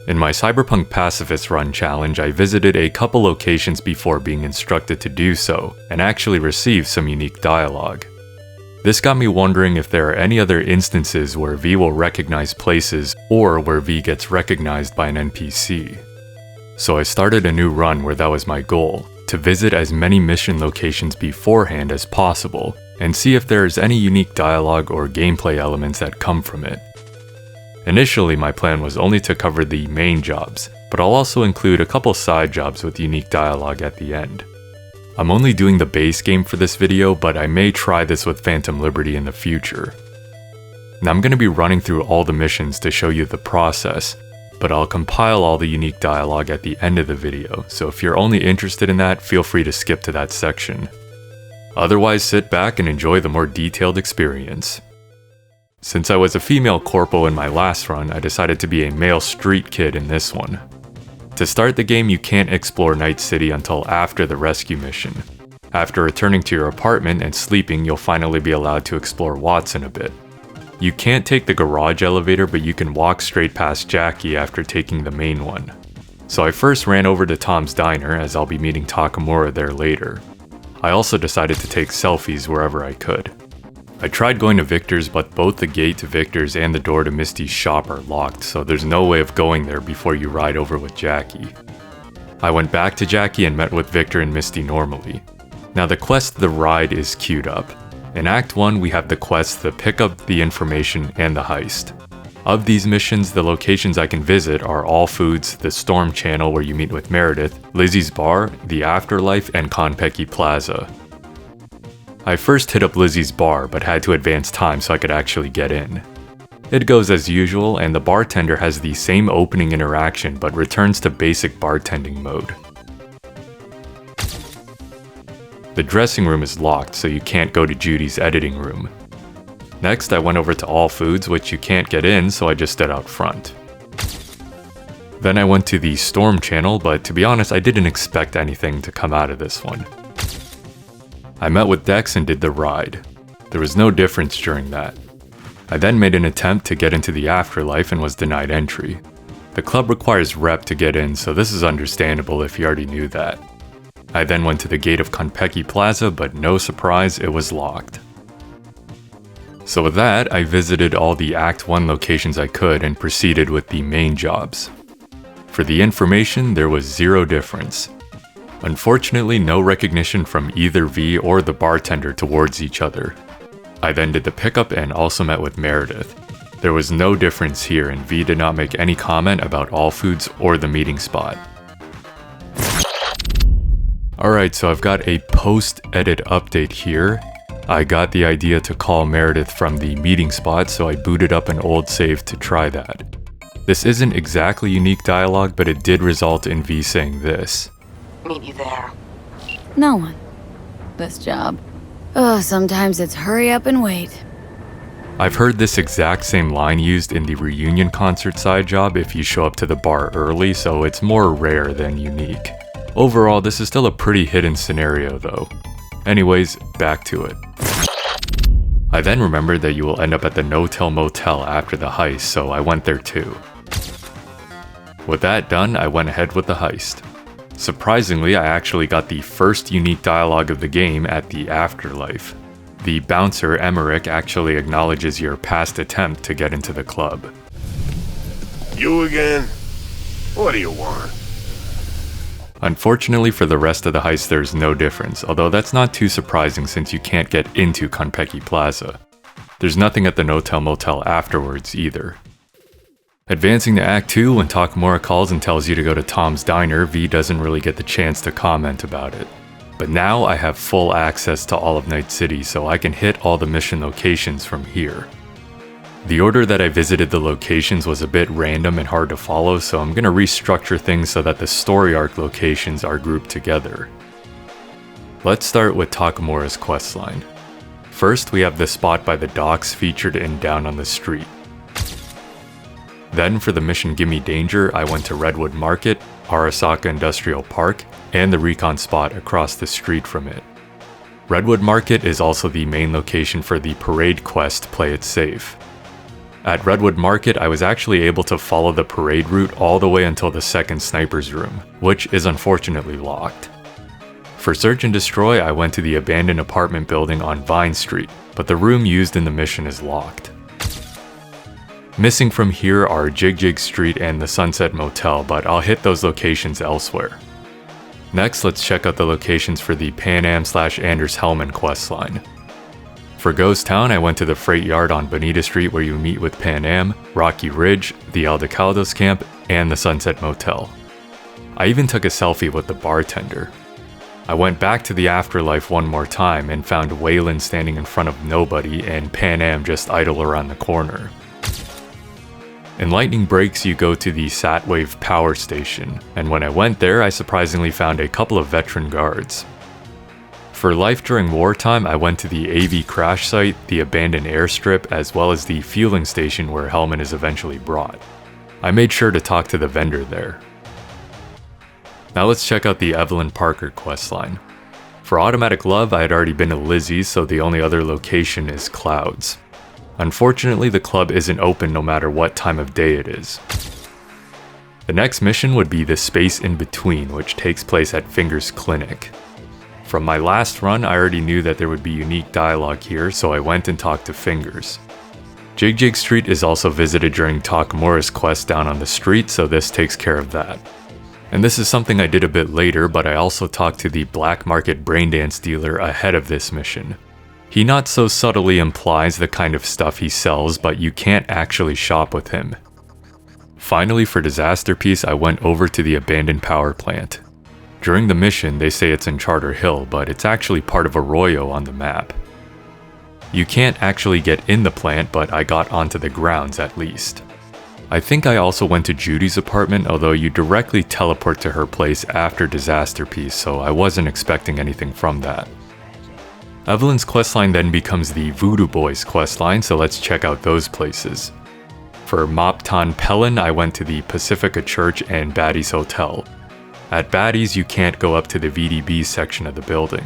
In my Cyberpunk Pacifist Run challenge, I visited a couple locations before being instructed to do so, and actually received some unique dialogue. This got me wondering if there are any other instances where V will recognize places, or where V gets recognized by an NPC. So I started a new run where that was my goal, to visit as many mission locations beforehand as possible, and see if there is any unique dialogue or gameplay elements that come from it. Initially, my plan was only to cover the main jobs, but I'll also include a couple side jobs with unique dialogue at the end. I'm only doing the base game for this video, but I may try this with Phantom Liberty in the future. Now I'm going to be running through all the missions to show you the process, but I'll compile all the unique dialogue at the end of the video, so if you're only interested in that, feel free to skip to that section. Otherwise, sit back and enjoy the more detailed experience. Since I was a female corpo in my last run, I decided to be a male street kid in this one. To start the game, you can't explore Night City until after the rescue mission. After returning to your apartment and sleeping, you'll finally be allowed to explore Watson a bit. You can't take the garage elevator, but you can walk straight past Jackie after taking the main one. So I first ran over to Tom's Diner, as I'll be meeting Takamura there later. I also decided to take selfies wherever I could. I tried going to Victor's, but both the gate to Victor's and the door to Misty's shop are locked, so there's no way of going there before you ride over with Jackie. I went back to Jackie and met with Victor and Misty normally. Now the quest The Ride is queued up. In Act 1 we have the quest The Pick Up the Information and the Heist. Of these missions, the locations I can visit are All Foods, the Storm Channel where you meet with Meredith, Lizzie's Bar, the Afterlife, and Konpeki Plaza. I first hit up Lizzie's Bar, but had to advance time so I could actually get in. It goes as usual, and the bartender has the same opening interaction but returns to basic bartending mode. The dressing room is locked, so you can't go to Judy's editing room. Next, I went over to All Foods, which you can't get in, so I just stood out front. Then I went to the Storm Channel, but to be honest, I didn't expect anything to come out of this one. I met with Dex and did the ride. There was no difference during that. I then made an attempt to get into the Afterlife and was denied entry. The club requires rep to get in, so this is understandable if you already knew that. I then went to the gate of Konpeki Plaza, but no surprise, it was locked. So with that, I visited all the Act 1 locations I could and proceeded with the main jobs. For the information, there was zero difference. Unfortunately, no recognition from either V or the bartender towards each other. I then did the pickup and also met with Meredith. There was no difference here, and V did not make any comment about All Foods or the meeting spot. Alright, so I've got a post-edit update here. I got the idea to call Meredith from the meeting spot, so I booted up an old save to try that. This isn't exactly unique dialogue, but it did result in V saying this. Meet you there. No one. This job. Oh, sometimes it's hurry up and wait. I've heard this exact same line used in the reunion concert side job if you show up to the bar early, so it's more rare than unique. Overall, this is still a pretty hidden scenario though. Anyways, back to it. I then remembered that you will end up at the No-Tell Motel after the heist, so I went there too. With that done, I went ahead with the heist. Surprisingly, I actually got the first unique dialogue of the game at the Afterlife. The bouncer, Emmerich, actually acknowledges your past attempt to get into the club. You again? What do you want? Unfortunately for the rest of the heist, there's no difference, although that's not too surprising since you can't get into Konpeki Plaza. There's nothing at the No-Tell Motel afterwards either. Advancing to Act 2, when Takamura calls and tells you to go to Tom's Diner, V doesn't really get the chance to comment about it. But now I have full access to all of Night City, so I can hit all the mission locations from here. The order that I visited the locations was a bit random and hard to follow, so I'm gonna restructure things so that the story arc locations are grouped together. Let's start with Takamura's questline. First, we have the spot by the docks featured in Down on the Street. Then for the mission Gimme Danger, I went to Redwood Market, Arasaka Industrial Park, and the recon spot across the street from it. Redwood Market is also the main location for the parade quest Play It Safe. At Redwood Market, I was actually able to follow the parade route all the way until the second sniper's room, which is unfortunately locked. For Search and Destroy, I went to the abandoned apartment building on Vine Street, but the room used in the mission is locked. Missing from here are Jig Street and the Sunset Motel, but I'll hit those locations elsewhere. Next, let's check out the locations for the Pan Am/Anders Hellman questline. For Ghost Town, I went to the Freight Yard on Bonita Street where you meet with Pan Am, Rocky Ridge, the Aldecaldos Camp, and the Sunset Motel. I even took a selfie with the bartender. I went back to the Afterlife one more time and found Waylon standing in front of nobody and Pan Am just idle around the corner. In Lightning Breaks, you go to the Satwave power station, and when I went there, I surprisingly found a couple of veteran guards. For Life During Wartime, I went to the AV crash site, the abandoned airstrip, as well as the fueling station where Hellman is eventually brought. I made sure to talk to the vendor there. Now let's check out the Evelyn Parker questline. For Automatic Love, I had already been to Lizzie's, so the only other location is Clouds. Unfortunately, the club isn't open no matter what time of day it is. The next mission would be the Space in Between, which takes place at Fingers Clinic. From my last run, I already knew that there would be unique dialogue here, so I went and talked to Fingers. Jig Street is also visited during Takamura's quest down on the street, so this takes care of that. And this is something I did a bit later, but I also talked to the black market braindance dealer ahead of this mission. He not so subtly implies the kind of stuff he sells, but you can't actually shop with him. Finally, for Disaster Piece, I went over to the abandoned power plant. During the mission, they say it's in Charter Hill, but it's actually part of Arroyo on the map. You can't actually get in the plant, but I got onto the grounds at least. I think I also went to Judy's apartment, although you directly teleport to her place after Disaster Piece, so I wasn't expecting anything from that. Evelyn's questline then becomes the Voodoo Boys questline, so let's check out those places. For Mopton Pellin, I went to the Pacifica Church and Batty's Hotel. At Batty's, you can't go up to the VDB section of the building.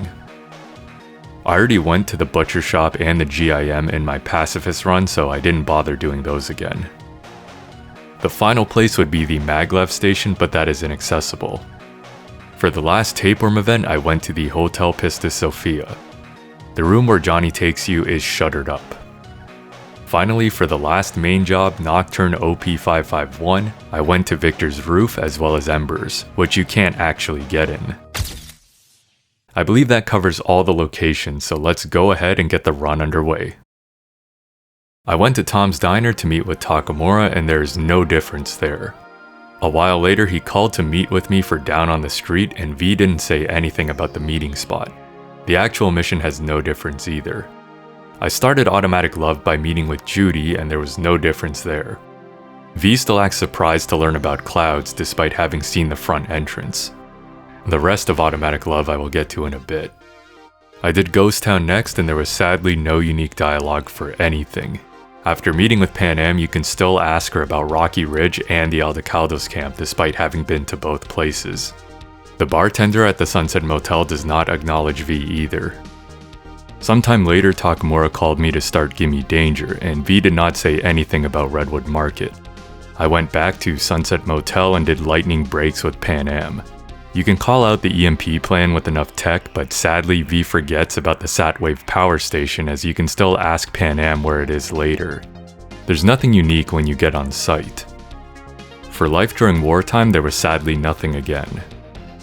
I already went to the Butcher Shop and the GIM in my Pacifist run, so I didn't bother doing those again. The final place would be the Maglev station, but that is inaccessible. For the last tapeworm event, I went to the Hotel Pistis Sophia. The room where Johnny takes you is shuttered up. Finally, for the last main job, Nocturne OP551, I went to Victor's roof as well as Embers, which you can't actually get in. I believe that covers all the locations, so let's go ahead and get the run underway. I went to Tom's Diner to meet with Takamura, and there's no difference there. A while later, he called to meet with me for Down on the Street, and V didn't say anything about the meeting spot. The actual mission has no difference either. I started Automatic Love by meeting with Judy, and there was no difference there. V still acts surprised to learn about Clouds despite having seen the front entrance. The rest of Automatic Love I will get to in a bit. I did Ghost Town next, and there was sadly no unique dialogue for anything. After meeting with Pan Am, you can still ask her about Rocky Ridge and the Aldecaldos camp despite having been to both places. The bartender at the Sunset Motel does not acknowledge V either. Sometime later, Takamura called me to start Gimme Danger, and V did not say anything about Redwood Market. I went back to Sunset Motel and did lightning breaks with Pan Am. You can call out the EMP plan with enough tech, but sadly V forgets about the Satwave power station as you can still ask Pan Am where it is later. There's nothing unique when you get on site. For Life During Wartime, there was sadly nothing again.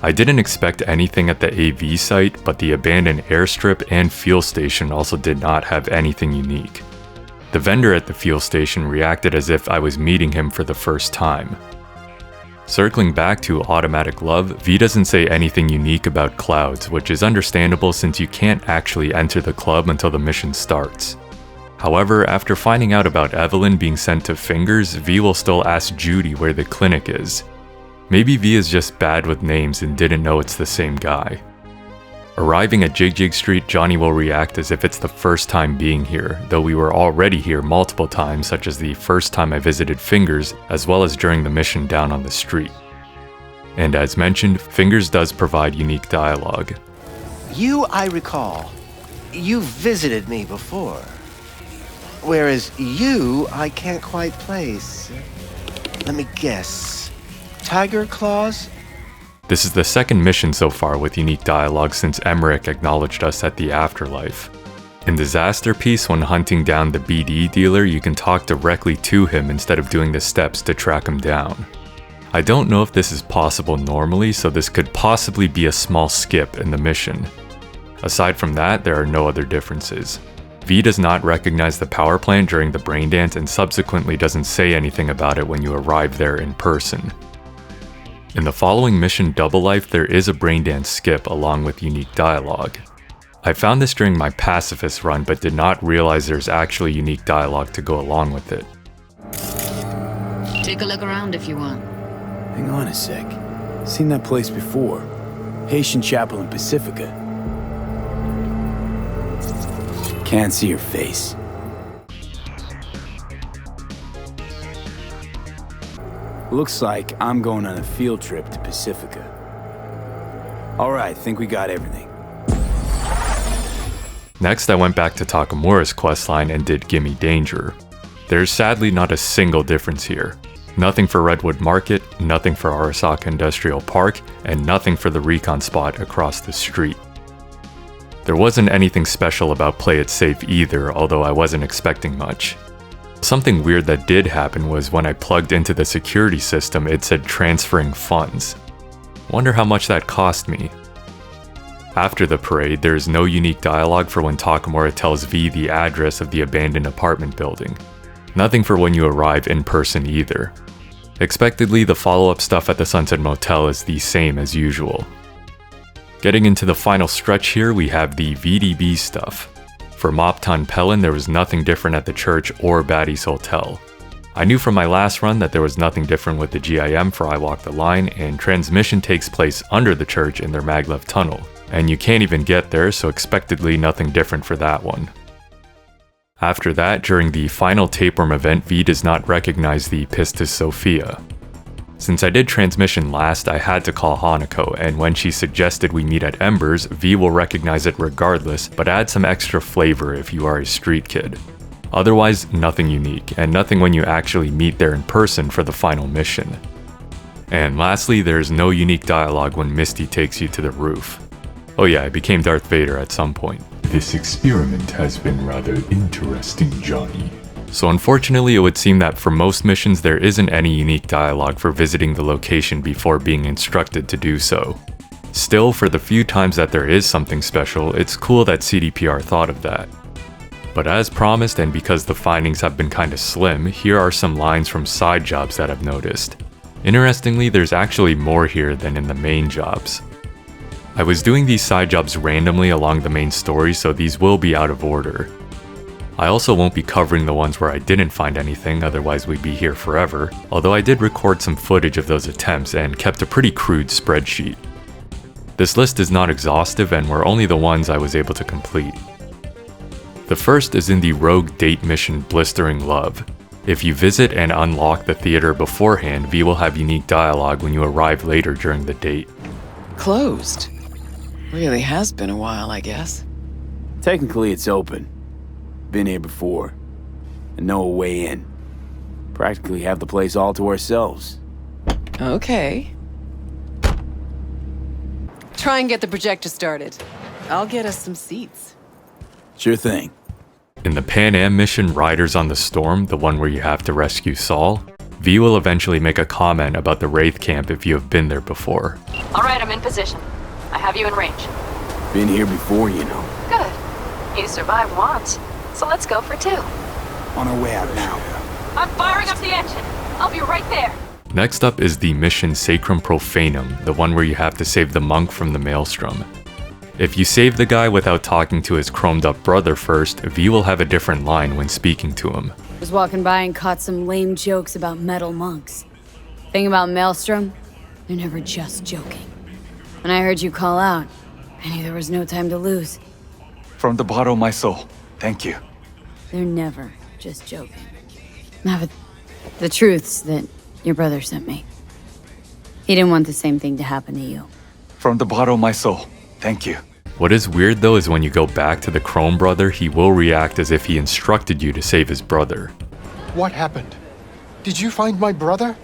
I didn't expect anything at the AV site, but the abandoned airstrip and fuel station also did not have anything unique. The vendor at the fuel station reacted as if I was meeting him for the first time. Circling back to Automatic Love, V doesn't say anything unique about Clouds, which is understandable since you can't actually enter the club until the mission starts. However, after finding out about Evelyn being sent to Fingers, V will still ask Judy where the clinic is. Maybe V is just bad with names and didn't know it's the same guy. Arriving at Jig Street, Johnny will react as if it's the first time being here, though we were already here multiple times, such as the first time I visited Fingers, as well as during the mission down on the street. And as mentioned, Fingers does provide unique dialogue. You, I recall. You visited me before. Whereas you, I can't quite place. Let me guess. Tiger claws? This is the second mission so far with unique dialogue since Emmerich acknowledged us at the afterlife. In Disaster Piece, when hunting down the BD dealer, you can talk directly to him instead of doing the steps to track him down. I don't know if this is possible normally, so this could possibly be a small skip in the mission. Aside from that, there are no other differences. V does not recognize the power plant during the brain dance and subsequently doesn't say anything about it when you arrive there in person. In the following mission, Double Life, there is a brain dance skip along with unique dialogue. I found this during my pacifist run but did not realize there's actually unique dialogue to go along with it. Take a look around if you want. Hang on a sec. Seen that place before. Haitian Chapel in Pacifica. Can't see your face. Looks like I'm going on a field trip to Pacifica. Alright, think we got everything. Next, I went back to Takamura's questline and did Gimme Danger. There's sadly not a single difference here. Nothing for Redwood Market, nothing for Arasaka Industrial Park, and nothing for the recon spot across the street. There wasn't anything special about Play It Safe either, although I wasn't expecting much. Something weird that did happen was when I plugged into the security system, it said transferring funds. Wonder how much that cost me. After the parade, there is no unique dialogue for when Takamura tells V the address of the abandoned apartment building. Nothing for when you arrive in person either. Expectedly, the follow-up stuff at the Sunset Motel is the same as usual. Getting into the final stretch here, we have the VDB stuff. For Mopton Pelin, there was nothing different at the church or Batty's Hotel. I knew from my last run that there was nothing different with the GIM for I Walk the Line, and transmission takes place under the church in their maglev tunnel, and you can't even get there, so expectedly nothing different for that one. After that, during the final tapeworm event, V does not recognize the Pistis Sophia. Since I did transmission last, I had to call Hanako, and when she suggested we meet at Embers, V will recognize it regardless, but add some extra flavor if you are a street kid. Otherwise, nothing unique, and nothing when you actually meet there in person for the final mission. And lastly, there's no unique dialogue when Misty takes you to the roof. Oh yeah, I became Darth Vader at some point. This experiment has been rather interesting, Johnny. So unfortunately, it would seem that for most missions there isn't any unique dialogue for visiting the location before being instructed to do so. Still, for the few times that there is something special, it's cool that CDPR thought of that. But as promised, and because the findings have been kinda slim, here are some lines from side jobs that I've noticed. Interestingly, there's actually more here than in the main jobs. I was doing these side jobs randomly along the main story, so these will be out of order. I also won't be covering the ones where I didn't find anything, otherwise we'd be here forever, although I did record some footage of those attempts and kept a pretty crude spreadsheet. This list is not exhaustive and were only the ones I was able to complete. The first is in the Rogue Date mission Blistering Love. If you visit and unlock the theater beforehand, V will have unique dialogue when you arrive later during the date. Closed. Really has been a while, I guess. Technically, it's open. Been here before. And no way in. Practically have the place all to ourselves. Okay. Try and get the projector started. I'll get us some seats. Sure thing. In the Pan Am mission Riders on the Storm, the one where you have to rescue Saul, V will eventually make a comment about the Wraith Camp if you have been there before. Alright, I'm in position. I have you in range. Been here before, you know. Good. You survived once, so let's go for two. On our way out now. I'm firing up the engine. I'll be right there. Next up is the mission Sacrum Profanum, the one where you have to save the monk from the Maelstrom. If you save the guy without talking to his chromed up brother first, V will have a different line when speaking to him. Was walking by and caught some lame jokes about metal monks. Thing about Maelstrom, they're never just joking. When I heard you call out, I knew there was no time to lose. From the bottom of my soul, thank you. They're never just joking. Now, but the truth's that your brother sent me. He didn't want the same thing to happen to you. From the bottom of my soul, thank you. What is weird though is when you go back to the Chrome brother, he will react as if he instructed you to save his brother. What happened? Did you find my brother?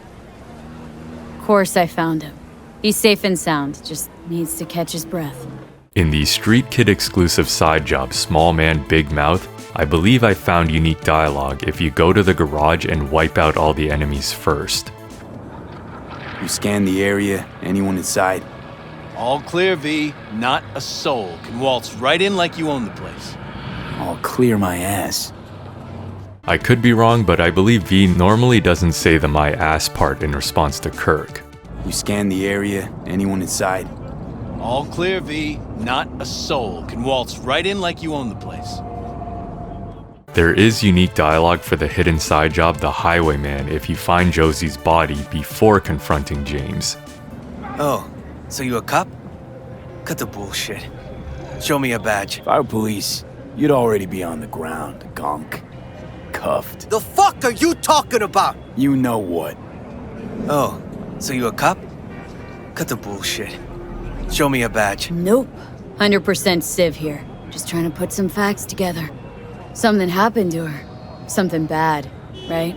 Of course I found him. He's safe and sound, just needs to catch his breath. In the Street Kid exclusive side job Small Man Big Mouth, I believe I found unique dialogue if you go to the garage and wipe out all the enemies first. You scan the area, anyone inside? All clear, V. Not a soul can waltz right in like you own the place. I'll clear my ass. I could be wrong, but I believe V normally doesn't say the my ass part in response to Kirk. You scan the area, anyone inside? All clear, V. Not a soul can waltz right in like you own the place. There is unique dialogue for the hidden side job The Highwayman if you find Josie's body before confronting James. Oh, so you a cop? Cut the bullshit. Show me a badge. If I were police, you'd already be on the ground, gonk. Cuffed. The fuck are you talking about? You know what. Oh, so you a cop? Cut the bullshit. Show me a badge. Nope. 100% Civ here. Just trying to put some facts together. Something happened to her. Something bad, right?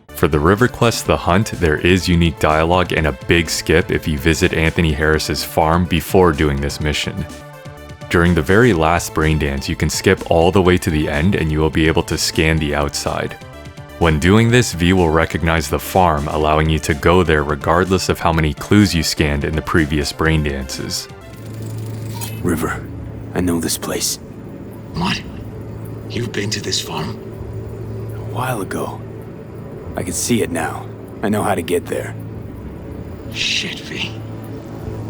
For the river quest The Hunt, there is unique dialogue and a big skip if you visit Anthony Harris's farm before doing this mission. During the very last brain dance, you can skip all the way to the end and you will be able to scan the outside. When doing this, V will recognize the farm, allowing you to go there regardless of how many clues you scanned in the previous brain dances. River, I know this place. What? You've been to this farm? A while ago. I can see it now. I know how to get there. Shit, V.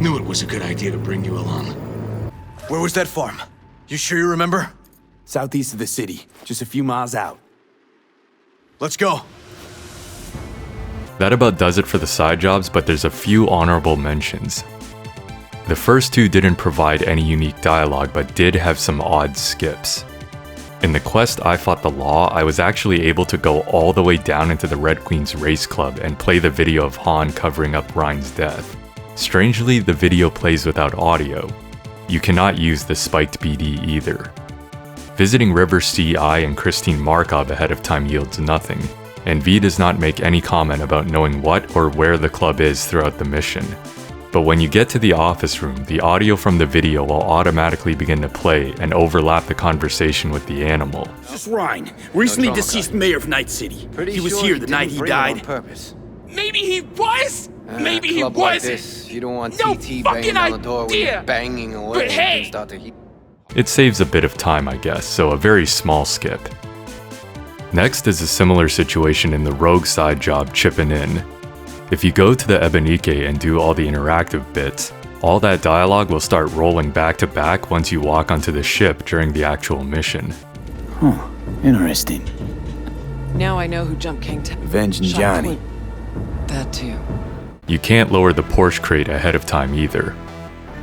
Knew it was a good idea to bring you along. Where was that farm? You sure you remember? Southeast of the city, just a few miles out. Let's go. That about does it for the side jobs, but there's a few honorable mentions. The first two didn't provide any unique dialogue, but did have some odd skips. In the quest I Fought the Law, I was actually able to go all the way down into the Red Queen's race club and play the video of Han covering up Ryan's death. Strangely, the video plays without audio. You cannot use the spiked BD either. Visiting River CI and Christine Markov ahead of time yields nothing, and V does not make any comment about knowing what or where the club is throughout the mission. But when you get to the office room, the audio from the video will automatically begin to play and overlap the conversation with the animal. This is Ryan, recently deceased mayor of Night City. He was here the night he died. Maybe he was. Maybe he wasn't. Like this, you don't want no TT fucking banging on the door when idea. you're banging away. But hey, and start to heat. It saves a bit of time, I guess, so a very small skip. Next is a similar situation in the rogue side job Chippin' In. If you go to the Ebonike and do all the interactive bits, all that dialogue will start rolling back to back once you walk onto the ship during the actual mission. Huh, interesting. Now I know who Jump King Avenging Johnny. That too. You can't lower the Porsche crate ahead of time either.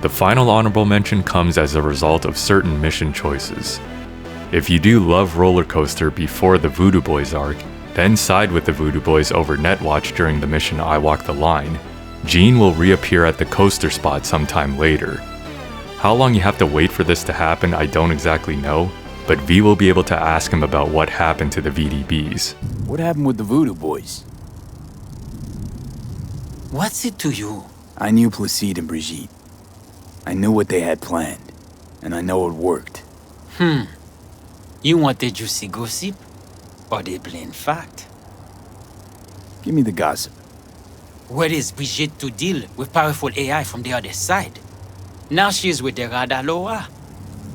The final honorable mention comes as a result of certain mission choices. If you do love Rollercoaster before the Voodoo Boys arc, then side with the Voodoo Boys over Netwatch during the mission I Walk the Line, Gene will reappear at the coaster spot sometime later. How long you have to wait for this to happen I don't exactly know, but V will be able to ask him about what happened to the VDBs. What happened with the Voodoo Boys? What's it to you? I knew Placide and Brigitte. I knew what they had planned, and I know it worked. You wanted juicy gossip? Or the plain fact? Give me the gossip. Where is Brigitte to deal with powerful AI from the other side? Now she is with the Radar Loa.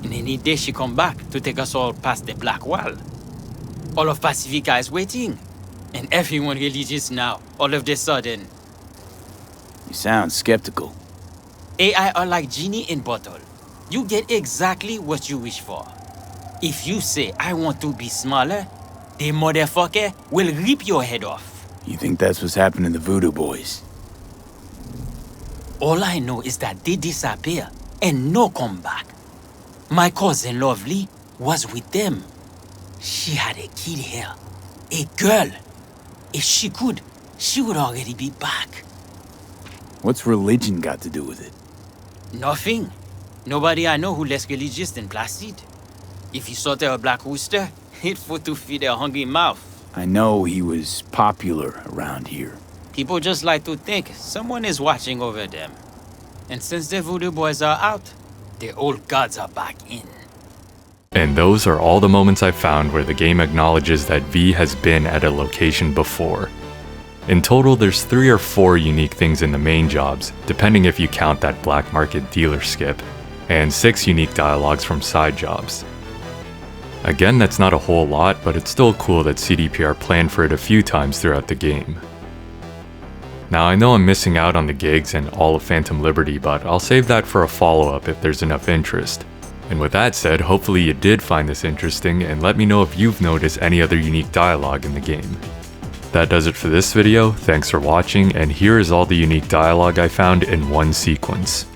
And any day she come back to take us all past the black wall. All of Pacifica is waiting. And everyone religious now, all of a sudden. You sound skeptical. AI are like genie in bottle. You get exactly what you wish for. If you say, I want to be smaller, the motherfucker will rip your head off. You think that's what's happening to the Voodoo Boys? All I know is that they disappear and no come back. My cousin Lovely was with them. She had a kid here, a girl. If she could, she would already be back. What's religion got to do with it? Nothing. Nobody I know who less religious than Placide. If he saw a black rooster, he'd food to feed a hungry mouth. I know he was popular around here. People just like to think someone is watching over them. And since the voodoo boys are out, the old gods are back in. And those are all the moments I found where the game acknowledges that V has been at a location before. In total, there's 3 or 4 unique things in the main jobs, depending if you count that black market dealer skip, and 6 unique dialogues from side jobs. Again, that's not a whole lot, but it's still cool that CDPR planned for it a few times throughout the game. Now I know I'm missing out on the gigs and all of Phantom Liberty, but I'll save that for a follow-up if there's enough interest. And with that said, hopefully you did find this interesting, and let me know if you've noticed any other unique dialogue in the game. That does it for this video, thanks for watching, and here is all the unique dialogue I found in one sequence.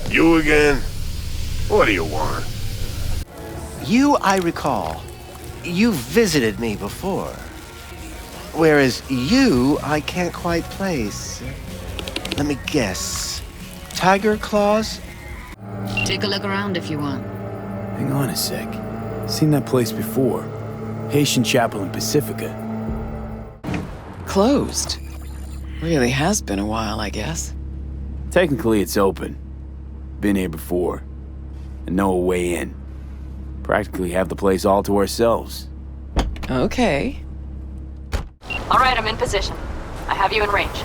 You again? What do you want? You, I recall. You visited me before. Whereas you, I can't quite place. Let me guess. Tiger claws? Take a look around if you want. Hang on a sec. Seen that place before. Haitian Chapel in Pacifica. Closed. Really has been a while, I guess. Technically, it's open. Been here before. And no way in. Practically have the place all to ourselves. Okay. All right, I'm in position. I have you in range.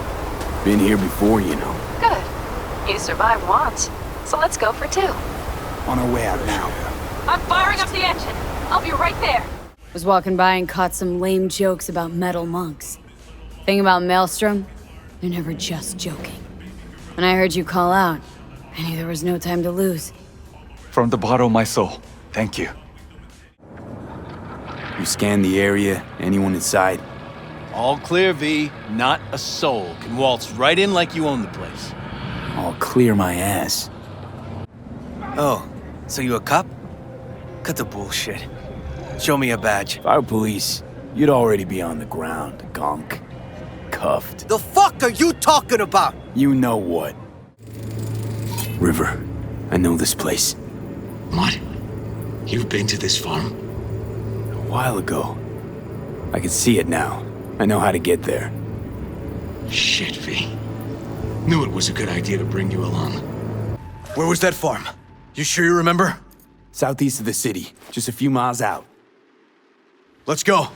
Been here before, you know. Good. You survived once, so let's go for 2. On our way out now. I'm firing up the engine. I'll be right there. Was walking by and caught some lame jokes about metal monks. Thing about Maelstrom, they're never just joking. When I heard you call out, I knew there was no time to lose. From the bottom of my soul, thank you. You scanned the area? Anyone inside? All clear, V. Not a soul can waltz right in like you own the place. I'll clear my ass. Oh, so you a cop? Cut the bullshit. Show me a badge. If I were police, you'd already be on the ground, gonk. Cuffed. The fuck are you talking about? You know what? River, I know this place. What? You've been to this farm? A while ago. I can see it now. I know how to get there. Shit, V. Knew it was a good idea to bring you along. Where was that farm? You sure you remember? Southeast of the city, just a few miles out. Let's go.